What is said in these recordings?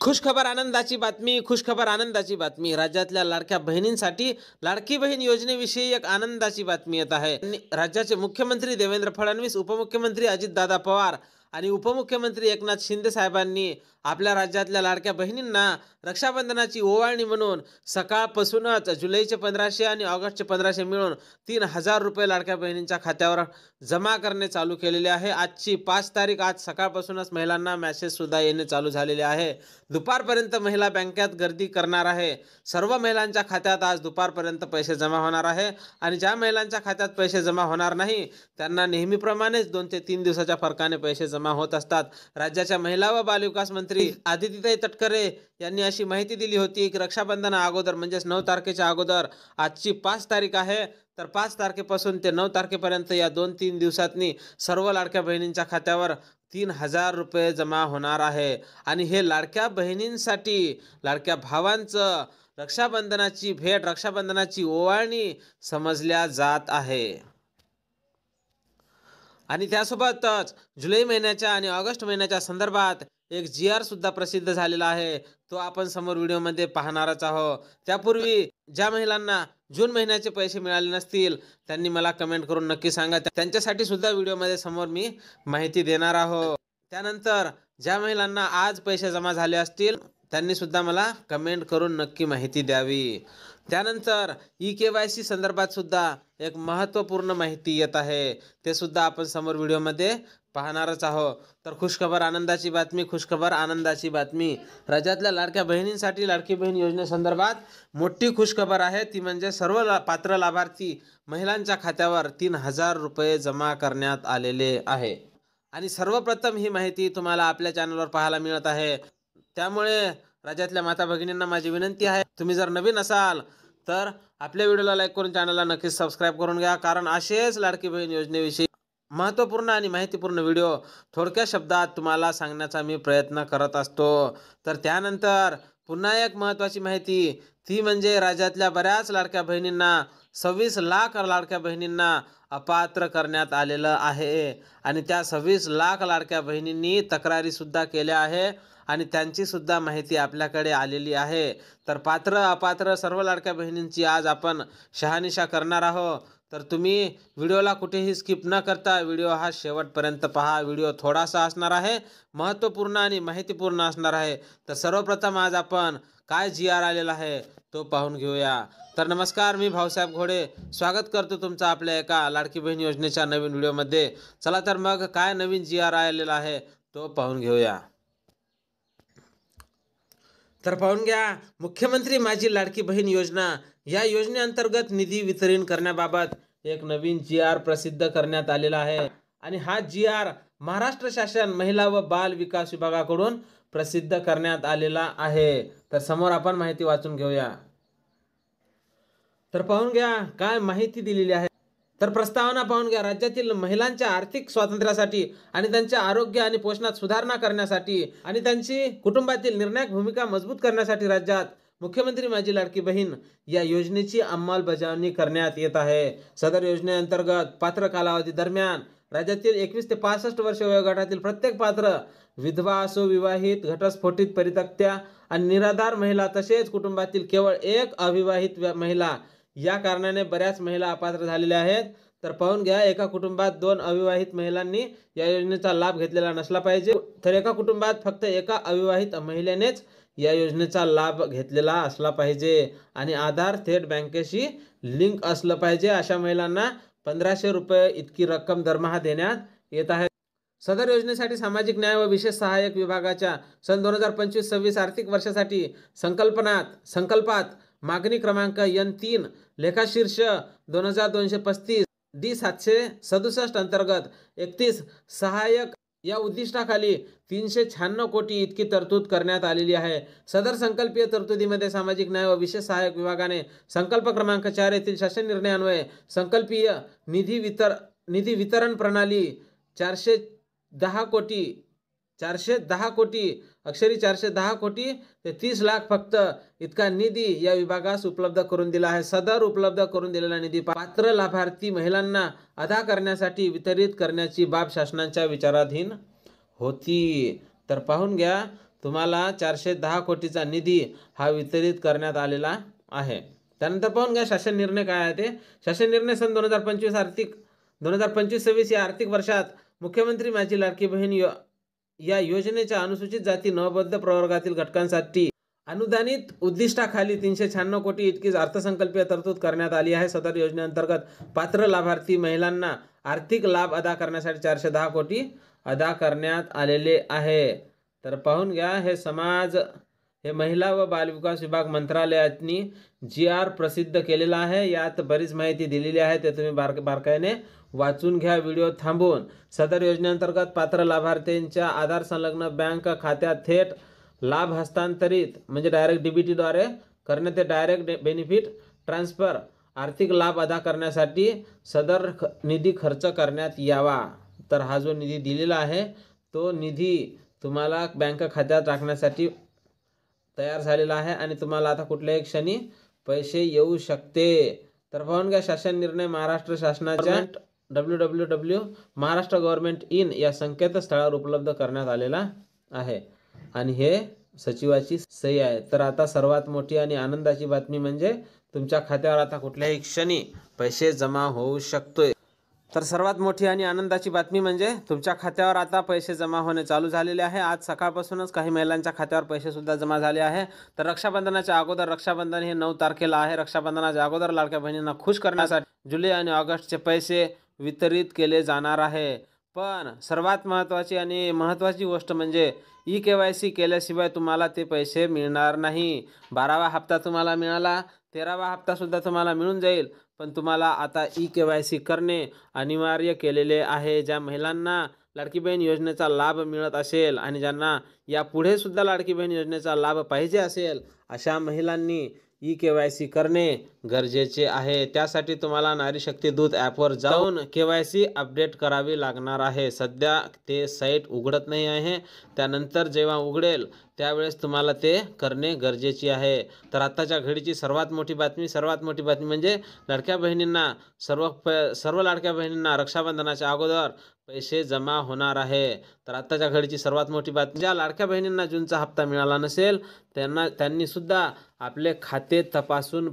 खुशखबर आनंदाची बातमी, खुशखबर आनंदाची बातमी. राज्यातल्या लाडक्या बहिणींसाठी लाडकी बहीण योजनेविषयी एक आनंदाची बातमी येत आहे. राज्याचे मुख्यमंत्री देवेंद्र फडणवीस, उपमुख्यमंत्री अजितदादा पवार आणि उपमुख्यमंत्री एकनाथ शिंदे साहेबांनी आपल्या राज्यातल्या लाडक्या बहिणींना रक्षाबंधनाची ओवाळणी म्हणून सकाळपासूनच जुलैचे 1500 आणि ऑगस्टचे 1500 मिळून 3000 रुपये लाडक्या बहिणींच्या खात्यावर जमा करणे चालू केलेले आहे. आजची 5 तारीख, आज सकाळपासूनच महिलांना मेसेज सुद्धा येणे चालू झालेले आहे. दुपारपर्यंत महिला बँकेत गर्दी करणार आहे. सर्व महिलांच्या खात्यात आज दुपारपर्यंत पैसे जमा होणार आहे आणि ज्या महिलांच्या खात्यात पैसे जमा होणार नाही त्यांना नेहमीप्रमाणेच 2 ते 3 दिवसाच्या फरकाने पैसे जमा होत असतात. राज्याच्या महिला व बालविकास मंत्री आदितीताई तटकरे यांनी अशी माहिती दिली होती की रक्षाबंधना अगोदर म्हणजेच 9 तारखेच्या अगोदर, आजची 5 तारीख आहे, तर 5 तारखेपासून ते 9 तारखेपर्यंत या 2-3 दिवसांनी सर्व लाडक्या बहिणींच्या खात्यावर 3000 रुपये जमा होणार आहे. आणि हे लाडक्या बहिणींसाठी लाडक्या भावांचं रक्षाबंधनाची भेट, रक्षाबंधनाची ओवाळणी समजल्या जात आहे. आणि त्यासोबतच जुलै महिन्याच्या आणि ऑगस्ट महिन्याच्या संदर्भात एक GR सुद्धा प्रसिद्ध झालेला आहे. तो आपण समोर व्हिडिओमध्ये पाहणारच आहोत. त्यापूर्वी ज्या महिलांना जून महिन्याचे पैसे मिळाले नसतील त्यांनी मला कमेंट करून नक्की सांगा. त्यांच्यासाठी सुद्धा व्हिडिओमध्ये समोर मी माहिती देणार आहोत. त्यानंतर ज्या महिलांना आज पैसे जमा झाले असतील त्यांनी सुद्धा मला कमेंट करून नक्की माहिती द्यावी. त्यानंतर EKYC संदर्भात सुद्धा एक महत्त्वपूर्ण माहिती येत आहे. ते सुद्धा आपण समोर व्हिडिओमध्ये पाहणारच आहोत. तर खुशखबर आनंदाची बातमी, खुशखबर आनंदाची बातमी. राज्यातल्या लाडक्या बहिणींसाठी लाडकी बहीण योजनेसंदर्भात मोठी खुशखबर आहे. ती म्हणजे सर्व पात्र लाभार्थी महिलांच्या खात्यावर 3000 रुपये जमा करण्यात आलेले आहे. आणि सर्वप्रथम ही माहिती तुम्हाला आपल्या चॅनलवर पाहायला मिळत आहे. त्यामुळे राज्यातल्या माता भगिनींना माझी विनंती आहे, तुम्ही जर नवीन असाल तर आपल्या व्हिडिओला लाईक करून चॅनलला नक्कीच सबस्क्राईब करून घ्या. कारण असेच लाडकी बहीण योजनेविषयी महत्त्वपूर्ण आणि माहितीपूर्ण व्हिडिओ थोडक्या शब्दात तुम्हाला सांगण्याचा मी प्रयत्न करत असतो. तर त्यानंतर पुन्हा एक महत्त्वाची माहिती, ती म्हणजे राज्यातल्या बऱ्याच लाडक्या बहिणींना 26 लाख लाडक्या बहिणींना अपात्र करण्यात आलेलं आहे. आणि त्या 26 लाख लाडक्या बहिणींनी तक्रारीसुद्धा केल्या आहे आणि त्यांची सुद्धा माहिती आपल्याकडे आलेली आहे. तर पात्र अपात्र सर्व लाडक्या बहिणींची आज आपण शहानिशा करणार आहोत. तर तुम्ही व्हिडिओला कुठेही स्किप न करता व्हिडिओ हा शेवटपर्यंत पहा. व्हिडिओ थोडासा असणार आहे, महत्त्वपूर्ण आणि माहितीपूर्ण असणार आहे. तर सर्वप्रथम आज आपण काय GR आलेला आहे तो पाहून घेऊया. तर नमस्कार, मी भाऊसाहेब घोडे स्वागत करतो तुमचं आपल्या एका लाडकी बहीण योजनेच्या नवीन व्हिडिओमध्ये. चला तर मग काय नवीन GR आलेला आहे तो पाहून घेऊया. तर पाहून घ्या, मुख्यमंत्री माझी लाडकी बहीण योजना या योजनेअंतर्गत निधी वितरण करण्याबाबत एक नवीन GR प्रसिद्ध करण्यात आलेला आहे. आणि हा GR महाराष्ट्र शासन महिला व बाल विकास विभागाकडून प्रसिद्ध करण्यात आलेला आहे. तर समोर आपण माहिती वाचून घेऊया. तर पाहून घ्या काय माहिती दिलेली आहे. तर प्रस्तावना पाहून घ्या. राज्यातील महिलांच्या आर्थिक स्वातंत्र्यासाठी आणि त्यांच्या आरोग्य आणि पोषणात सुधारणा करण्यासाठी आणि त्यांची कुटुंबातील निर्णायक भूमिका मजबूत करण्यासाठी राज्यात मुख्यमंत्री माझी लाडकी बहीण या योजनेची अंमलबजावणी करण्यात येत आहे. सदर योजनेअंतर्गत पात्र कालावधी दरम्यान राज्यातील 21 ते 65 वर्ष वयोगटातील प्रत्येक पात्र विधवा असो, विवाहित, घटस्फोटित, परित्यक्त्या आणि निराधार महिला तसेच कुटुंबातील केवळ एक अविवाहित महिला, या कारणाने बऱ्याच महिला अपात्र झालेल्या आहेत. तर पाहून घ्या, एका कुटुंबात 2 अविवाहित महिलांनी या योजनेचा लाभ घेतलेला नसला पाहिजे. तर एका कुटुंबात फक्त एका अविवाहित महिलेनेच या योजनेचा लाभ घेतलेला असला पाहिजे आणि आधार थेट बँकेशी लिंक असलं पाहिजे. अशा महिलांना 1500 रुपये इतकी रक्कम दरमहा देण्यात येत आहे. सदर योजनेसाठी सामाजिक न्याय व विशेष सहाय्यक विभागाच्या सन 2025-26 आर्थिक वर्षासाठी संकल्पात मागणी क्रमांक N3 लेखाशीर्ष 2235 D767 अंतर्गत 31 सहाय्यक या उद्दिष्टाखाली 396 कोटी इतकी तरतूद करण्यात आलेली आहे. सदर संकल्पीय तरतुदीमध्ये सामाजिक न्याय व विशेष सहाय्यक विभागाने संकल्प क्रमांक 4 येथील शासन निर्णयान्वये संकल्पीय निधी वितरण प्रणाली 410 कोटी अक्षरी 410 कोटी ते 30 लाख फक्त इतका निधी या विभागास उपलब्ध करून दिला आहे. सदर उपलब्ध करून दिलेला निधी पात्र लाभार्थी महिलांना अदा करण्यासाठी वितरित करण्याची बाब शासनाच्या विचाराधीन होती. तर पाहून घ्या, तुम्हाला 410 कोटीचा निधी हा वितरित करण्यात आलेला आहे. त्यानंतर पाहून घ्या शासन निर्णय काय आहे ते. शासन निर्णय सन 2025-26 या आर्थिक वर्षात मुख्यमंत्री माझी लाडकी बहीण या योजनेच्या अनुसूचित जाती नवबद्ध प्रवर्गातील घटकांसाठी अनुदानित उद्दिष्टाखाली 396 कोटी इतकीच अर्थसंकल्पीय तरतूद करण्यात आली आहे. सदर योजनेअंतर्गत पात्र लाभार्थी महिलांना आर्थिक लाभ अदा करण्यासाठी 410 कोटी अदा करण्यात आलेले आहे. तर पाहून घ्या, हे महिला व बालविकास विभाग मंत्रालयाने GR प्रसिद्ध केलेला आहे. यात बरीच माहिती दिलेली आहे, ते तुम्ही बारकाईने वाचून घ्या व्हिडिओ थांबवून. सदर योजनेअंतर्गत पात्र लाभार्थ्यांच्या आधार संलग्न बँक खात्यात थेट लाभ हस्तांतरित म्हणजे डायरेक्ट DBT द्वारे करण्यात डायरेक्ट बेनिफिट ट्रान्सफर आर्थिक लाभ अदा करण्यासाठी सदर निधी खर्च करण्यात यावा. तर हा जो निधी दिलेला आहे तो निधी तुम्हाला बँक खात्यात टाकण्यासाठी तयार झालेला आहे आणि तुम्हाला आता कुठल्याही क्षणी पैसे येऊ शकते. तर पाहून घ्या शासन निर्णय महाराष्ट्र शासनाच्या www महाराष्ट्र गव्हर्नमेंट इन या संकेतस्थळावर उपलब्ध करण्यात आलेला आहे आणि हे सचिवाची सही आहे. तर आता सर्वात मोठी आणि आनंदाची बातमी म्हणजे तुमच्या खात्यावर आता कुठल्याही क्षणी पैसे जमा होऊ शकतोय. तर सर्वात मोठी आणि आनंदाची बातमी म्हणजे तुमच्या खात्यावर आता पैसे जमा होणे चालू झालेले आहे. आज सकाळपासूनच काही महिलांच्या खात्यावर पैसे सुद्धा जमा झाले आहे. तर रक्षाबंधनाच्या अगोदर, रक्षाबंधन हे 9 तारखेला आहे, रक्षाबंधनाच्या अगोदर लाडक्या बहिणींना खुश करण्यासाठी जुलै आणि ऑगस्टचे पैसे वितरित केले जाणार आहे. पण सर्वात महत्त्वाची गोष्ट म्हणजे EKYC केल्याशिवाय तुम्हाला ते पैसे मिळणार नाही. 12वा हप्ता तुम्हाला मिळाला, 13वा हप्ता सुद्धा तुम्हाला मिळून जाईल, पण तुम्हाला आता EKYC करणे अनिवार्य केलेले आहे. ज्या महिलांना लाडकी बहीण योजनेचा लाभ मिळत असेल आणि ज्यांना यापुढे सुद्धा लाडकी बहीण योजनेचा लाभ पाहिजे असेल अशा महिलांनी EKYC करणे गरजेचे आहे. त्यासाठी तुम्हाला नारी शक्ती दूत ॲपवर जाऊन KYC अपडेट करावी लागणार आहे. सध्या ते साईट उघडत नाही आहे, त्यानंतर जेव्हा उघडेल त्यावेळेस तुम्हाला ते करणे गरजेचे आहे. तर आत्ताच्या घडीची सर्वात मोठी बातमी म्हणजे लाडक्या बहिणींना सर्व लाडक्या बहिणींना रक्षाबंधनाच्या अगोदर पैसे जमा होणार आहे. तर आत्ताच्या घडीची सर्वात मोठी बातमी, ज्या लाडक्या बहिणींना जूनचा हप्ता मिळाला नसेल त्यांनी सुद्धा आपले खाते तपासून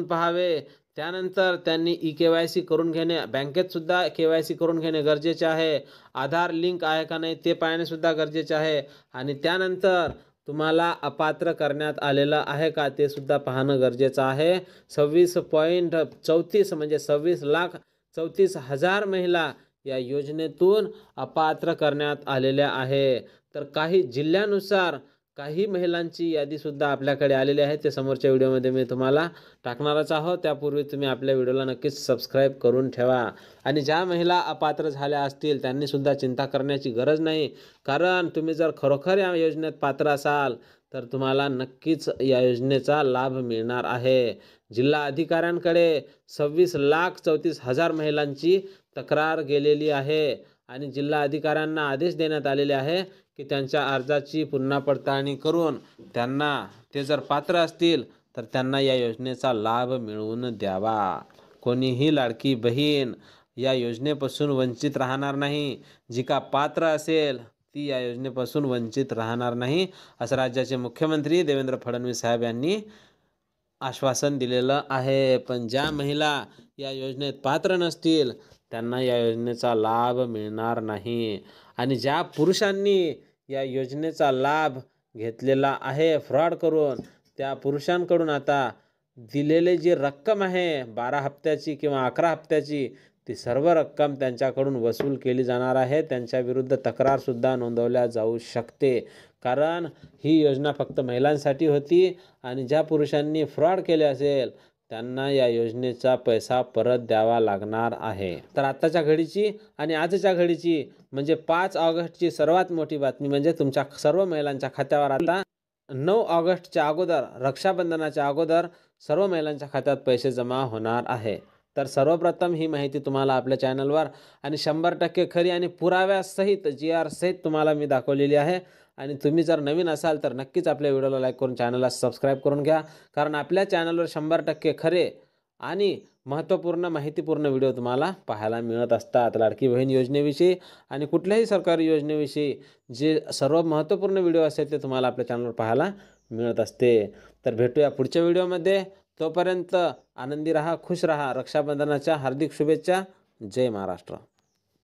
पाहावे. त्यानंतर त्यांनी EKYC करून घेणे, बँकेत सुद्धा KYC करून घेणे गरजेचे आहे. आधार लिंक आहे का नाही ते पाहणे सुद्धा गरजेचे आहे आणि त्यानंतर तुम्हाला अपात्र करण्यात आलेलं आहे का ते सुद्धा पाहणं गरजेचं आहे. 26.34 म्हणजे 26,34,000 महिला या योजनेतून अपात्र करण्यात आलेल्या आहे. तर काही जिल्ह्यानुसार काही महिलांची यादी सुद्धा आपल्याकडे आलेली आहे, ते समोरच्या व्हिडिओमध्ये मी तुम्हाला टाकणारच आहोत. त्यापूर्वी तुम्ही आपल्या व्हिडिओला नक्कीच सबस्क्राईब करून ठेवा. आणि ज्या महिला अपात्र झाल्या असतील त्यांनी सुद्धा चिंता करण्याची गरज नाही, कारण तुम्ही जर खरोखर या योजनेत पात्र असाल तर तुम्हाला नक्कीच या योजनेचा लाभ मिळणार आहे. जिल्हा अधिकाऱ्यांकडे 26,34,000 महिलांची तक्रार गेलेली आहे आणि जिल्हा अधिकाऱ्यांना आदेश देण्यात आलेले आहे की त्यांच्या अर्जाची पुन्हा पडताळणी करून ते जर पात्र असतील तर त्यांना या योजनेचा लाभ मिळवून द्यावा. कोणीही लाडकी बहीण या योजनेपासून वंचित राहणार नाही. जी का पात्र असेल ती या योजनेपासून वंचित राहणार नाही, असं राज्याचे मुख्यमंत्री देवेंद्र फडणवीस साहेब यांनी आश्वासन दिलेलं आहे. पण ज्या महिला या योजनेत पात्र नसतील त्यांना या योजनेचा लाभ मिळणार नाही. आणि ज्या पुरुषांनी या योजनेचा लाभ घेतलेला आहे फ्रॉड करून, त्या पुरुषांकडून आता दिलेली जी रक्कम आहे 12 हप्त्याची किंवा 11 हप्त्याची, ती सर्व रक्कम त्यांच्याकडून वसूल केली जाणार आहे. त्यांच्याविरुद्ध तक्रारसुद्धा नोंदवल्या जाऊ शकते, कारण ही योजना फक्त महिलांसाठी होती आणि ज्या पुरुषांनी फ्रॉड केले असेल त्यांना या योजनेचा पैसा परत द्यावा लागणार आहे. तर आत्ताच्या घडीची आणि आजच्या घडीची म्हणजे 5 ऑगस्टची सर्वात मोठी बातमी म्हणजे तुमच्या सर्व महिलांच्या खात्यावर आता 9 ऑगस्टच्या अगोदर, रक्षाबंधनाच्या अगोदर सर्व महिलांच्या खात्यात पैसे जमा होणार आहे. तर सर्वप्रथम ही माहिती तुम्हाला आपल्या चॅनलवर आणि 100% खरी आणि पुराव्यासहित GR सहित तुम्हाला मी दाखवलेली आहे. आणि तुम्ही जर नवीन असाल तर नक्कीच आपल्या व्हिडिओला लाईक करून चॅनलला सबस्क्राईब करून घ्या, कारण आपल्या चॅनलवर 100% खरे आणि महत्त्वपूर्ण माहितीपूर्ण व्हिडिओ तुम्हाला पाहायला मिळत असतात. लाडकी बहीण योजनेविषयी आणि कुठल्याही सरकारी योजनेविषयी जे सर्व महत्त्वपूर्ण व्हिडिओ असतात ते तुम्हाला आपल्या चॅनलवर पाहायला मिळत असते. तर भेटूया पुढच्या व्हिडिओमध्ये. तोपर्यंत आनंदी राहा, खुश राहा. रक्षाबंधनाच्या हार्दिक शुभेच्छा. जय महाराष्ट्र.